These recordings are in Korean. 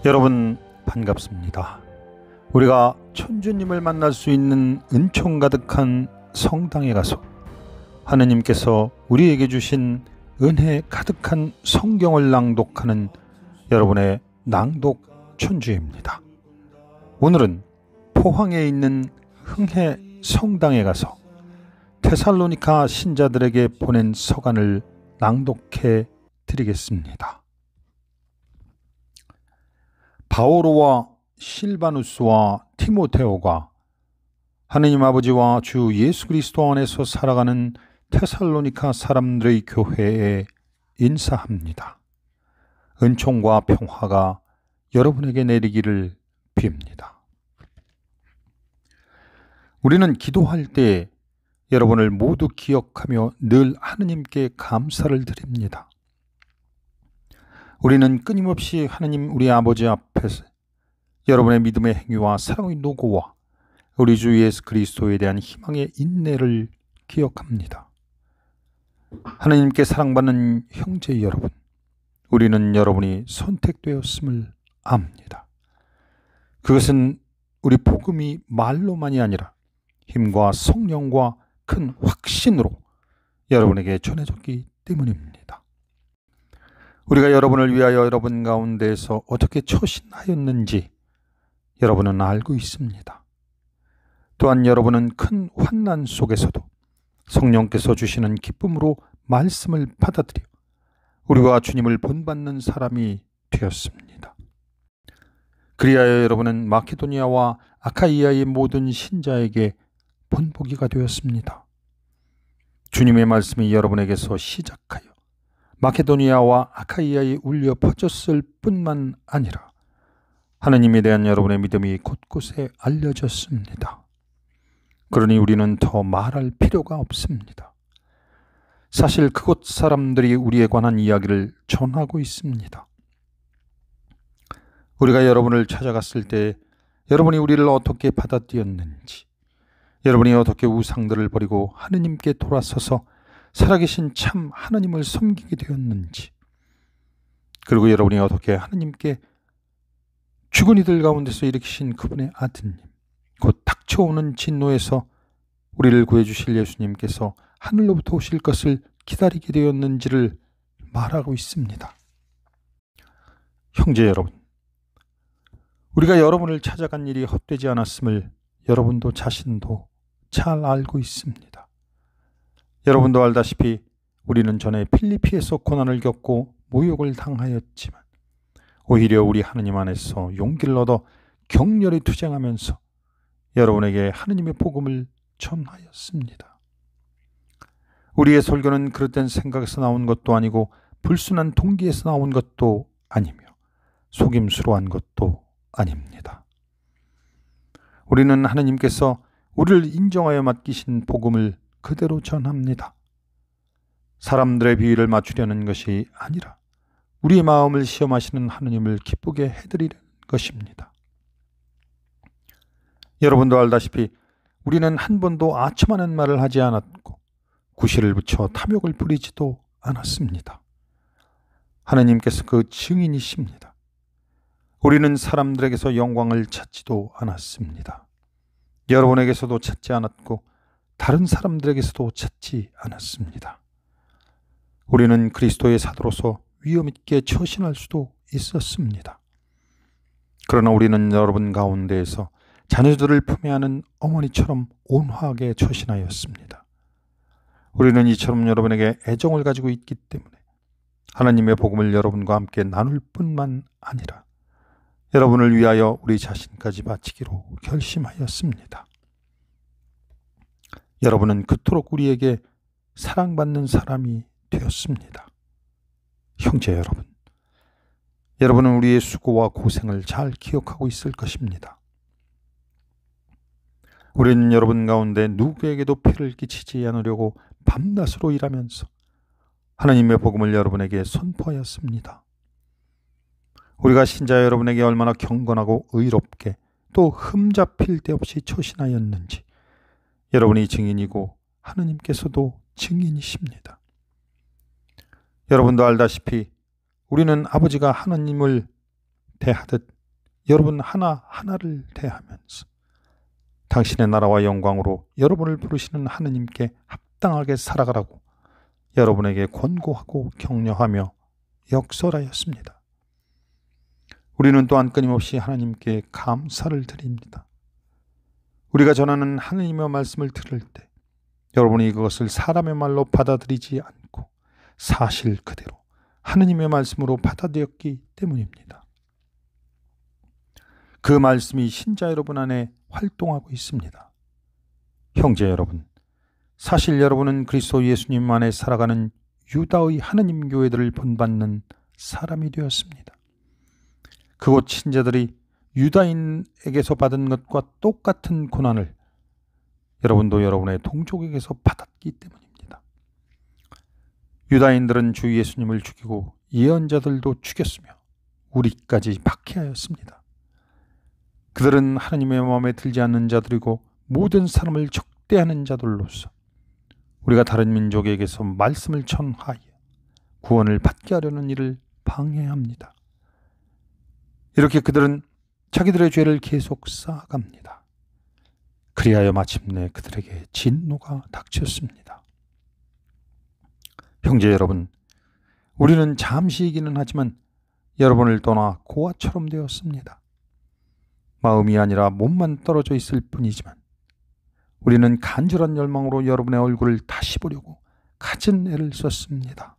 여러분 반갑습니다. 우리가 천주님을 만날 수 있는 은총 가득한 성당에 가서 하느님께서 우리에게 주신 은혜 가득한 성경을 낭독하는 여러분의 낭독 천주입니다. 오늘은 포항에 있는 흥해 성당에 가서 테살로니가 신자들에게 보낸 서간을 낭독해 드리겠습니다. 바오로와 실바누스와 티모테오가 하느님 아버지와 주 예수 그리스도 안에서 살아가는 테살로니가 사람들의 교회에 인사합니다. 은총과 평화가 여러분에게 내리기를 빕니다. 우리는 기도할 때 여러분을 모두 기억하며 늘 하느님께 감사를 드립니다. 우리는 끊임없이 하느님 우리 아버지 앞에서 여러분의 믿음의 행위와 사랑의 노고와 우리 주 예수 그리스도에 대한 희망의 인내를 기억합니다. 하느님께 사랑받는 형제 여러분, 우리는 여러분이 선택되었음을 압니다. 그것은 우리 복음이 말로만이 아니라 힘과 성령과 큰 확신으로 여러분에게 전해졌기 때문입니다. 우리가 여러분을 위하여 여러분 가운데에서 어떻게 처신하였는지 여러분은 알고 있습니다. 또한 여러분은 큰 환난 속에서도 성령께서 주시는 기쁨으로 말씀을 받아들여 우리와 주님을 본받는 사람이 되었습니다. 그리하여 여러분은 마케도니아와 아카이아의 모든 신자에게 본보기가 되었습니다. 주님의 말씀이 여러분에게서 시작하여 마케도니아와 아카이아에 울려 퍼졌을 뿐만 아니라 하느님에 대한 여러분의 믿음이 곳곳에 알려졌습니다. 그러니 우리는 더 말할 필요가 없습니다. 사실 그곳 사람들이 우리에 관한 이야기를 전하고 있습니다. 우리가 여러분을 찾아갔을 때 여러분이 우리를 어떻게 받아들였는지, 여러분이 어떻게 우상들을 버리고 하느님께 돌아서서 살아계신 참 하느님을 섬기게 되었는지, 그리고 여러분이 어떻게 하느님께 죽은 이들 가운데서 일으키신 그분의 아드님, 곧 닥쳐오는 진노에서 우리를 구해주실 예수님께서 하늘로부터 오실 것을 기다리게 되었는지를 말하고 있습니다. 형제 여러분, 우리가 여러분을 찾아간 일이 헛되지 않았음을 여러분도 자신도 잘 알고 있습니다. 여러분도 알다시피 우리는 전에 필리피에서 고난을 겪고 모욕을 당하였지만 오히려 우리 하느님 안에서 용기를 얻어 격렬히 투쟁하면서 여러분에게 하느님의 복음을 전하였습니다. 우리의 설교는 그릇된 생각에서 나온 것도 아니고 불순한 동기에서 나온 것도 아니며 속임수로 한 것도 아닙니다. 우리는 하느님께서 우리를 인정하여 맡기신 복음을 그대로 전합니다. 사람들의 비위를 맞추려는 것이 아니라 우리의 마음을 시험하시는 하느님을 기쁘게 해드리는 것입니다. 여러분도 알다시피 우리는 한 번도 아첨하는 말을 하지 않았고 구실을 붙여 탐욕을 부리지도 않았습니다. 하느님께서 그 증인이십니다. 우리는 사람들에게서 영광을 찾지도 않았습니다. 여러분에게서도 찾지 않았고 다른 사람들에게서도 찾지 않았습니다. 우리는 그리스도의 사도로서 위엄 있게 처신할 수도 있었습니다. 그러나 우리는 여러분 가운데에서 자녀들을 품에 안은 어머니처럼 온화하게 처신하였습니다. 우리는 이처럼 여러분에게 애정을 가지고 있기 때문에 하나님의 복음을 여러분과 함께 나눌 뿐만 아니라 여러분을 위하여 우리 자신까지 바치기로 결심하였습니다. 여러분은 그토록 우리에게 사랑받는 사람이 되었습니다. 형제 여러분, 여러분은 우리의 수고와 고생을 잘 기억하고 있을 것입니다. 우리는 여러분 가운데 누구에게도 폐를 끼치지 않으려고 밤낮으로 일하면서 하나님의 복음을 여러분에게 선포하였습니다. 우리가 신자 여러분에게 얼마나 경건하고 의롭게 또 흠잡힐 데 없이 처신하였는지 여러분이 증인이고 하느님께서도 증인이십니다. 여러분도 알다시피 우리는 아버지가 하나님을 대하듯 여러분 하나하나를 대하면서 당신의 나라와 영광으로 여러분을 부르시는 하느님께 합당하게 살아가라고 여러분에게 권고하고 격려하며 역설하였습니다. 우리는 또한 끊임없이 하나님께 감사를 드립니다. 우리가 전하는 하느님의 말씀을 들을 때 여러분이 그것을 사람의 말로 받아들이지 않고 사실 그대로 하느님의 말씀으로 받아들였기 때문입니다. 그 말씀이 신자 여러분 안에 활동하고 있습니다. 형제 여러분, 사실 여러분은 그리스도 예수님 안에 살아가는 유다의 하느님 교회들을 본받는 사람이 되었습니다. 그곳 신자들이 유다인에게서 받은 것과 똑같은 고난을 여러분도 여러분의 동족에게서 받았기 때문입니다. 유다인들은 주 예수님을 죽이고 예언자들도 죽였으며 우리까지 박해하였습니다. 그들은 하나님의 마음에 들지 않는 자들이고 모든 사람을 적대하는 자들로서 우리가 다른 민족에게서 말씀을 전하여 구원을 받게 하려는 일을 방해합니다. 이렇게 그들은 자기들의 죄를 계속 쌓아갑니다. 그리하여 마침내 그들에게 진노가 닥쳤습니다. 형제 여러분, 우리는 잠시이기는 하지만 여러분을 떠나 고아처럼 되었습니다. 마음이 아니라 몸만 떨어져 있을 뿐이지만 우리는 간절한 열망으로 여러분의 얼굴을 다시 보려고 갖은 애를 썼습니다.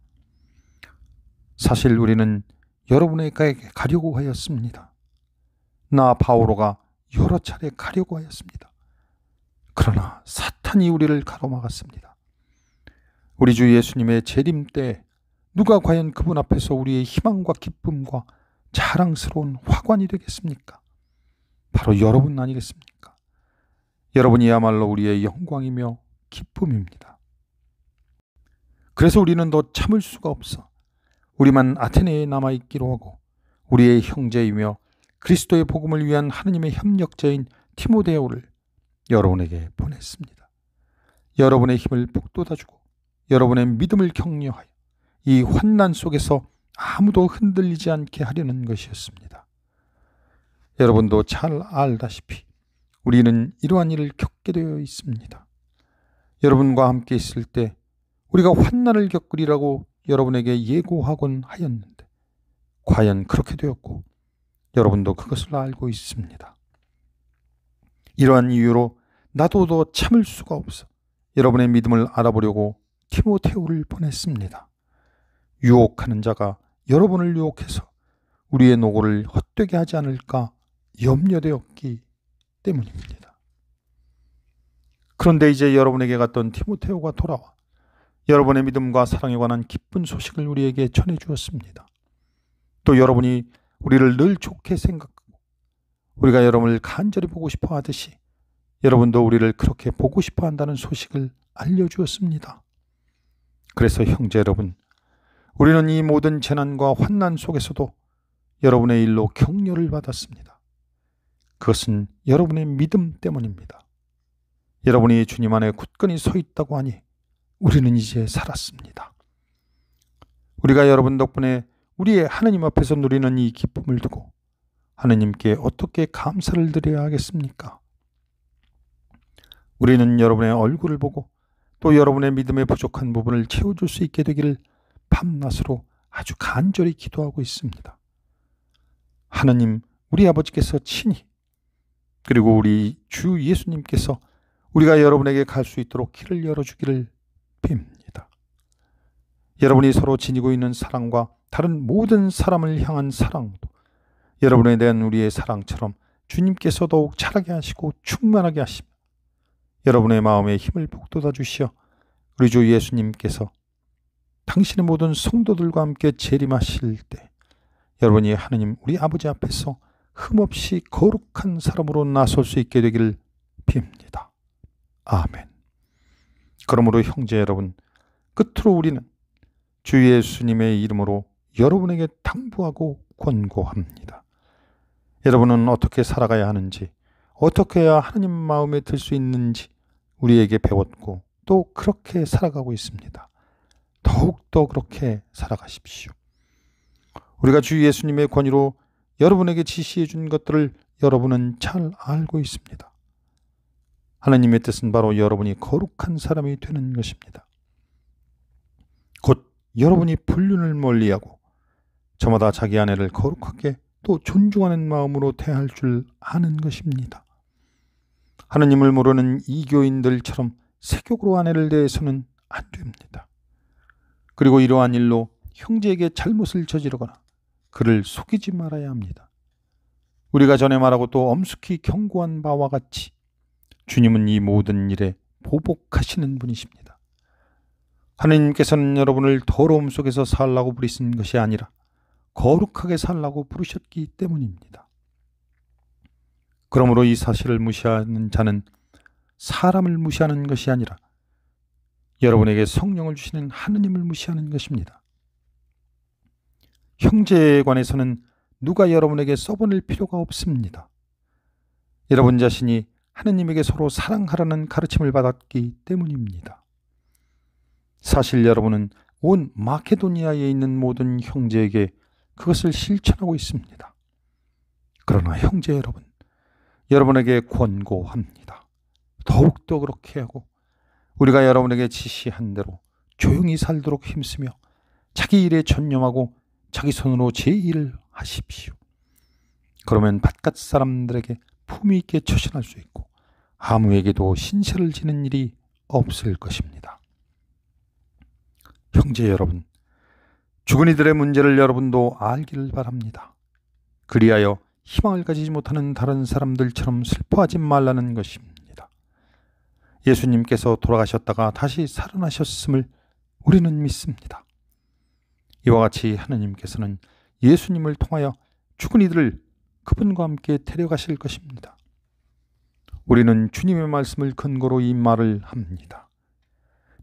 사실 우리는 여러분에게 가려고 하였습니다. 나 바오로가 여러 차례 가려고 하였습니다. 그러나 사탄이 우리를 가로막았습니다. 우리 주 예수님의 재림 때 누가 과연 그분 앞에서 우리의 희망과 기쁨과 자랑스러운 화관이 되겠습니까? 바로 여러분 아니겠습니까? 여러분이야말로 우리의 영광이며 기쁨입니다. 그래서 우리는 더 참을 수가 없어 우리만 아테네에 남아있기로 하고 우리의 형제이며 그리스도의 복음을 위한 하느님의 협력자인 디모데오를 여러분에게 보냈습니다. 여러분의 힘을 북돋아주고 여러분의 믿음을 격려하여 이 환난 속에서 아무도 흔들리지 않게 하려는 것이었습니다. 여러분도 잘 알다시피 우리는 이러한 일을 겪게 되어 있습니다. 여러분과 함께 있을 때 우리가 환난을 겪으리라고 여러분에게 예고하곤 하였는데 과연 그렇게 되었고 여러분도 그것을 알고 있습니다. 이러한 이유로 나도 더 참을 수가 없어 여러분의 믿음을 알아보려고 디모데오를 보냈습니다. 유혹하는 자가 여러분을 유혹해서 우리의 노고를 헛되게 하지 않을까 염려되었기 때문입니다. 그런데 이제 여러분에게 갔던 디모데오가 돌아와 여러분의 믿음과 사랑에 관한 기쁜 소식을 우리에게 전해 주었습니다. 또 여러분이 우리를 늘 좋게 생각하고 우리가 여러분을 간절히 보고 싶어 하듯이 여러분도 우리를 그렇게 보고 싶어 한다는 소식을 알려주었습니다. 그래서 형제 여러분, 우리는 이 모든 재난과 환난 속에서도 여러분의 일로 격려를 받았습니다. 그것은 여러분의 믿음 때문입니다. 여러분이 주님 안에 굳건히 서 있다고 하니 우리는 이제 살았습니다. 우리가 여러분 덕분에 우리의 하느님 앞에서 누리는 이 기쁨을 두고 하느님께 어떻게 감사를 드려야 하겠습니까? 우리는 여러분의 얼굴을 보고 또 여러분의 믿음의 부족한 부분을 채워줄 수 있게 되기를 밤낮으로 아주 간절히 기도하고 있습니다. 하느님, 우리 아버지께서 친히 그리고 우리 주 예수님께서 우리가 여러분에게 갈 수 있도록 길을 열어주기를 빕니다. 여러분이 서로 지니고 있는 사랑과 다른 모든 사람을 향한 사랑도 여러분에 대한 우리의 사랑처럼 주님께서 더욱 자라게 하시고 충만하게 하시며 여러분의 마음에 힘을 북돋아 주시어 우리 주 예수님께서 당신의 모든 성도들과 함께 재림하실 때 여러분이 하느님 우리 아버지 앞에서 흠없이 거룩한 사람으로 나설 수 있게 되기를 빕니다. 아멘. 그러므로 형제 여러분, 끝으로 우리는 주 예수님의 이름으로 여러분에게 당부하고 권고합니다. 여러분은 어떻게 살아가야 하는지, 어떻게 해야 하나님 마음에 들 수 있는지 우리에게 배웠고 또 그렇게 살아가고 있습니다. 더욱더 그렇게 살아가십시오. 우리가 주 예수님의 권위로 여러분에게 지시해 준 것들을 여러분은 잘 알고 있습니다. 하나님의 뜻은 바로 여러분이 거룩한 사람이 되는 것입니다. 곧 여러분이 불륜을 멀리하고 저마다 자기 아내를 거룩하게 또 존중하는 마음으로 대할 줄 아는 것입니다. 하나님을 모르는 이교인들처럼 세속으로 아내를 대해서는 안 됩니다. 그리고 이러한 일로 형제에게 잘못을 저지르거나 그를 속이지 말아야 합니다. 우리가 전에 말하고 또 엄숙히 경고한 바와 같이 주님은 이 모든 일에 보복하시는 분이십니다. 하나님께서는 여러분을 더러움 속에서 살라고 부르신 것이 아니라 거룩하게 살라고 부르셨기 때문입니다. 그러므로 이 사실을 무시하는 자는 사람을 무시하는 것이 아니라 여러분에게 성령을 주시는 하느님을 무시하는 것입니다. 형제에 관해서는 누가 여러분에게 써보낼 필요가 없습니다. 여러분 자신이 하느님에게 서로 사랑하라는 가르침을 받았기 때문입니다. 사실 여러분은 온 마케도니아에 있는 모든 형제에게 그것을 실천하고 있습니다. 그러나 형제 여러분, 여러분에게 권고합니다. 더욱더 그렇게 하고 우리가 여러분에게 지시한 대로 조용히 살도록 힘쓰며 자기 일에 전념하고 자기 손으로 제 일을 하십시오. 그러면 바깥 사람들에게 품위 있게 처신할 수 있고 아무에게도 신세를 지는 일이 없을 것입니다. 형제 여러분, 죽은 이들의 문제를 여러분도 알기를 바랍니다. 그리하여 희망을 가지지 못하는 다른 사람들처럼 슬퍼하지 말라는 것입니다. 예수님께서 돌아가셨다가 다시 살아나셨음을 우리는 믿습니다. 이와 같이 하느님께서는 예수님을 통하여 죽은 이들을 그분과 함께 데려가실 것입니다. 우리는 주님의 말씀을 근거로 이 말을 합니다.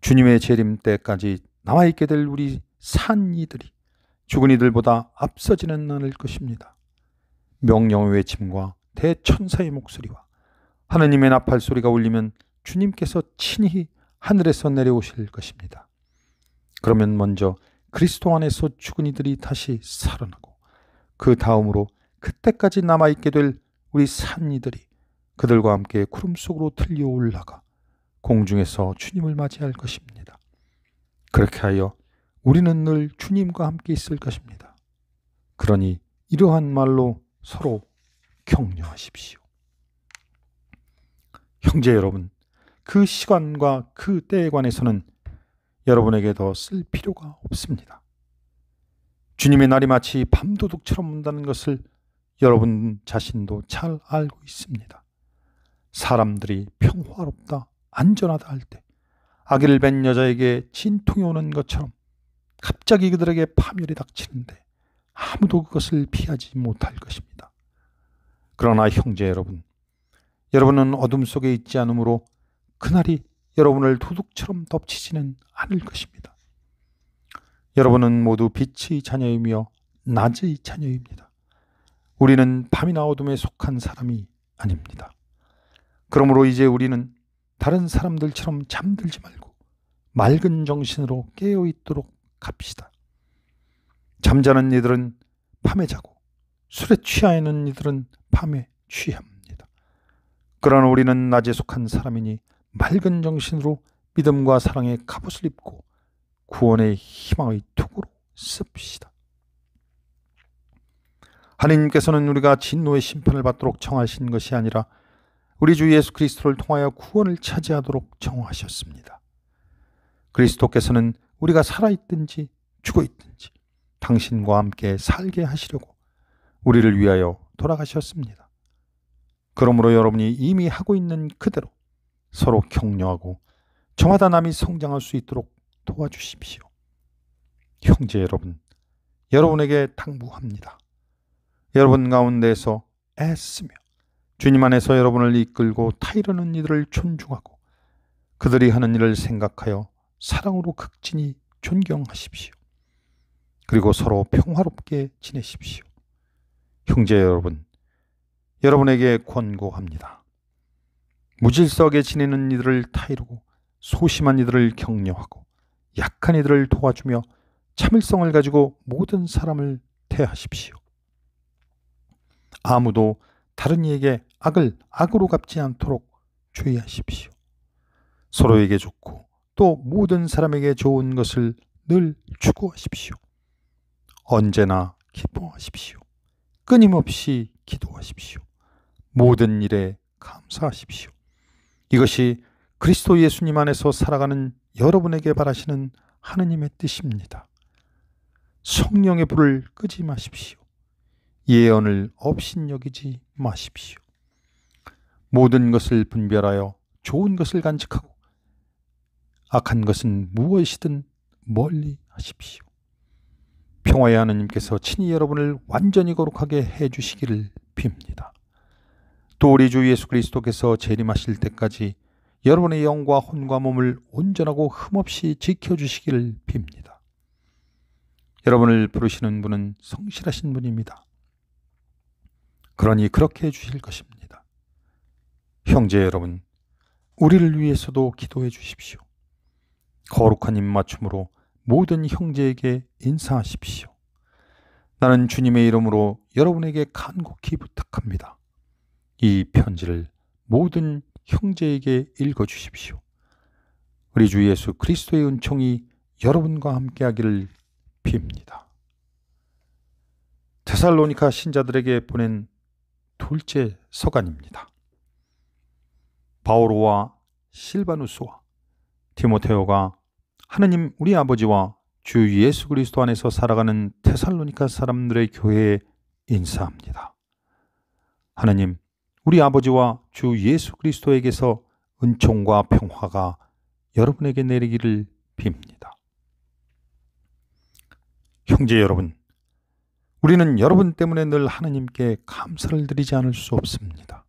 주님의 재림 때까지 남아있게 될 우리 산 이들이 죽은 이들보다 앞서지는 않을 것입니다. 명령의 외침과 대천사의 목소리와 하느님의 나팔 소리가 울리면 주님께서 친히 하늘에서 내려오실 것입니다. 그러면 먼저 그리스도 안에서 죽은 이들이 다시 살아나고 그 다음으로 그때까지 남아있게 될 우리 산 이들이 그들과 함께 구름 속으로 들려 올라가 공중에서 주님을 맞이할 것입니다. 그렇게 하여 우리는 늘 주님과 함께 있을 것입니다. 그러니 이러한 말로 서로 격려하십시오. 형제 여러분, 그 시간과 그 때에 관해서는 여러분에게 더 쓸 필요가 없습니다. 주님의 날이 마치 밤도둑처럼 온다는 것을 여러분 자신도 잘 알고 있습니다. 사람들이 평화롭다, 안전하다 할 때 아기를 뵌 여자에게 진통이 오는 것처럼 갑자기 그들에게 파멸이 닥치는데 아무도 그것을 피하지 못할 것입니다. 그러나 형제 여러분, 여러분은 어둠 속에 있지 않으므로 그날이 여러분을 도둑처럼 덮치지는 않을 것입니다. 여러분은 모두 빛의 자녀이며 낮의 자녀입니다. 우리는 밤이나 어둠에 속한 사람이 아닙니다. 그러므로 이제 우리는 다른 사람들처럼 잠들지 말고 맑은 정신으로 깨어 있도록 합시다. 잠자는 이들은 밤에 자고 술에 취하 있는 이들은 밤에 취합니다. 그러나 우리는 낮에 속한 사람이니 맑은 정신으로 믿음과 사랑의 갑옷을 입고 구원의 희망의 투구로 씁시다. 하느님께서는 우리가 진노의 심판을 받도록 정하신 것이 아니라 우리 주 예수 그리스도를 통하여 구원을 차지하도록 정하셨습니다. 그리스도께서는 우리가 살아있든지 죽어있든지 당신과 함께 살게 하시려고 우리를 위하여 돌아가셨습니다. 그러므로 여러분이 이미 하고 있는 그대로 서로 격려하고 저마다 남이 성장할 수 있도록 도와주십시오. 형제 여러분, 여러분에게 당부합니다. 여러분 가운데에서 애쓰며 주님 안에서 여러분을 이끌고 타이르는 이들을 존중하고 그들이 하는 일을 생각하여 사랑으로 극진히 존경하십시오. 그리고 서로 평화롭게 지내십시오. 형제 여러분, 여러분에게 권고합니다. 무질서하게 지내는 이들을 타이르고 소심한 이들을 격려하고 약한 이들을 도와주며 참을성을 가지고 모든 사람을 대하십시오. 아무도 다른 이에게 악을 악으로 갚지 않도록 주의하십시오. 서로에게 좋고 또 모든 사람에게 좋은 것을 늘 추구하십시오. 언제나 기뻐하십시오. 끊임없이 기도하십시오. 모든 일에 감사하십시오. 이것이 그리스도 예수님 안에서 살아가는 여러분에게 바라시는 하느님의 뜻입니다. 성령의 불을 끄지 마십시오. 예언을 업신여기지 마십시오. 모든 것을 분별하여 좋은 것을 간직하고 악한 것은 무엇이든 멀리 하십시오. 평화의 하느님께서 친히 여러분을 완전히 거룩하게 해주시기를 빕니다. 또 우리 주 예수 그리스도께서 재림하실 때까지 여러분의 영과 혼과 몸을 온전하고 흠없이 지켜주시기를 빕니다. 여러분을 부르시는 분은 성실하신 분입니다. 그러니 그렇게 해주실 것입니다. 형제 여러분, 우리를 위해서도 기도해 주십시오. 거룩한 입맞춤으로 모든 형제에게 인사하십시오. 나는 주님의 이름으로 여러분에게 간곡히 부탁합니다. 이 편지를 모든 형제에게 읽어주십시오. 우리 주 예수 그리스도의 은총이 여러분과 함께하기를 빕니다. 데살로니가 신자들에게 보낸 둘째 서간입니다. 바오로와 실바누스와 디모데오가 하느님 우리 아버지와 주 예수 그리스도 안에서 살아가는 데살로니가 사람들의 교회에 인사합니다. 하느님 우리 아버지와 주 예수 그리스도에게서 은총과 평화가 여러분에게 내리기를 빕니다. 형제 여러분, 우리는 여러분 때문에 늘 하느님께 감사를 드리지 않을 수 없습니다.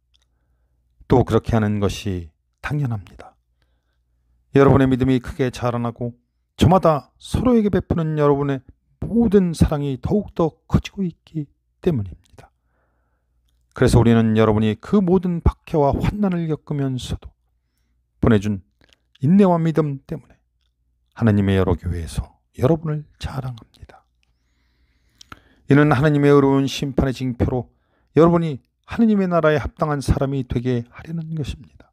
또 그렇게 하는 것이 당연합니다. 여러분의 믿음이 크게 자라나고 저마다 서로에게 베푸는 여러분의 모든 사랑이 더욱더 커지고 있기 때문입니다. 그래서 우리는 여러분이 그 모든 박해와 환난을 겪으면서도 보내준 인내와 믿음 때문에 하나님의 여러 교회에서 여러분을 자랑합니다. 이는 하나님의 의로운 심판의 징표로 여러분이 하나님의 나라에 합당한 사람이 되게 하려는 것입니다.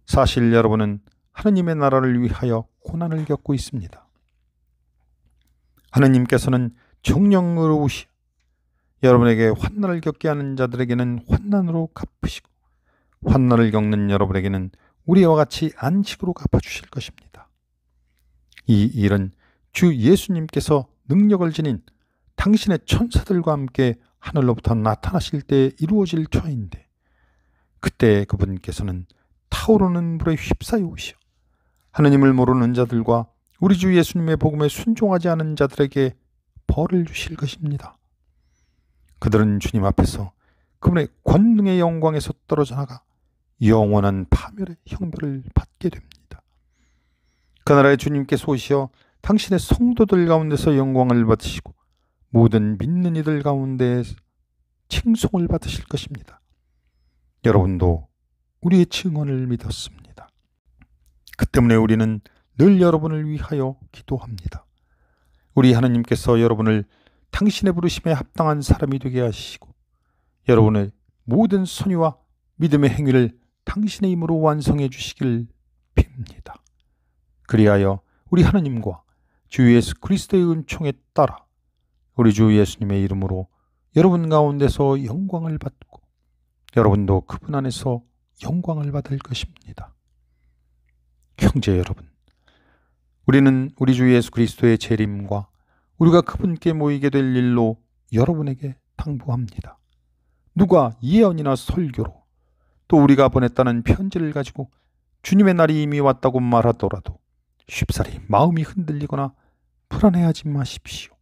사실 여러분은 하나님의 나라를 위하여 고난을 겪고 있습니다. 하나님께서는 정령 의로우시어 여러분에게 환난을 겪게 하는 자들에게는 환난으로 갚으시고 환난을 겪는 여러분에게는 우리와 같이 안식으로 갚아주실 것입니다. 이 일은 주 예수님께서 능력을 지닌 당신의 천사들과 함께 하늘로부터 나타나실 때 이루어질 터인데 그때 그분께서는 타오르는 불에 휩싸여 오시어 하느님을 모르는 자들과 우리 주 예수님의 복음에 순종하지 않은 자들에게 벌을 주실 것입니다. 그들은 주님 앞에서 그분의 권능의 영광에서 떨어져 나가 영원한 파멸의 형벌을 받게 됩니다. 그날에 주님께서 오시어 당신의 성도들 가운데서 영광을 받으시고 모든 믿는 이들 가운데 칭송을 받으실 것입니다. 여러분도 우리의 증언을 믿었습니다. 그 때문에 우리는 늘 여러분을 위하여 기도합니다. 우리 하나님께서 여러분을 당신의 부르심에 합당한 사람이 되게 하시고 여러분의 모든 선의와 믿음의 행위를 당신의 힘으로 완성해 주시길 빕니다. 그리하여 우리 하나님과 주 예수 그리스도의 은총에 따라 우리 주 예수님의 이름으로 여러분 가운데서 영광을 받고 여러분도 그분 안에서 영광을 받을 것입니다. 형제 여러분, 우리는 우리 주 예수 그리스도의 재림과 우리가 그분께 모이게 될 일로 여러분에게 당부합니다. 누가 예언이나 설교로 또 우리가 보냈다는 편지를 가지고 주님의 날이 이미 왔다고 말하더라도 쉽사리 마음이 흔들리거나 불안해하지 마십시오.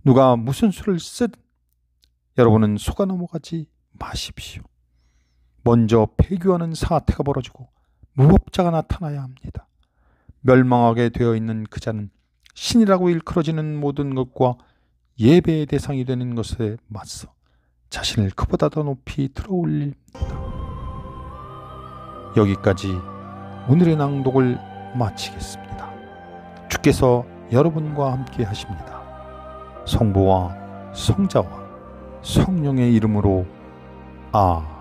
누가 무슨 수를 쓰든 여러분은 속아 넘어가지 마십시오. 먼저 폐교하는 사태가 벌어지고 무법자가 나타나야 합니다. 멸망하게 되어 있는 그 자는 신이라고 일컬어지는 모든 것과 예배의 대상이 되는 것에 맞서 자신을 그보다 더 높이 들어올립니다. 여기까지 오늘의 낭독을 마치겠습니다. 주께서 여러분과 함께 하십니다. 성부와 성자와 성령의 이름으로 아멘.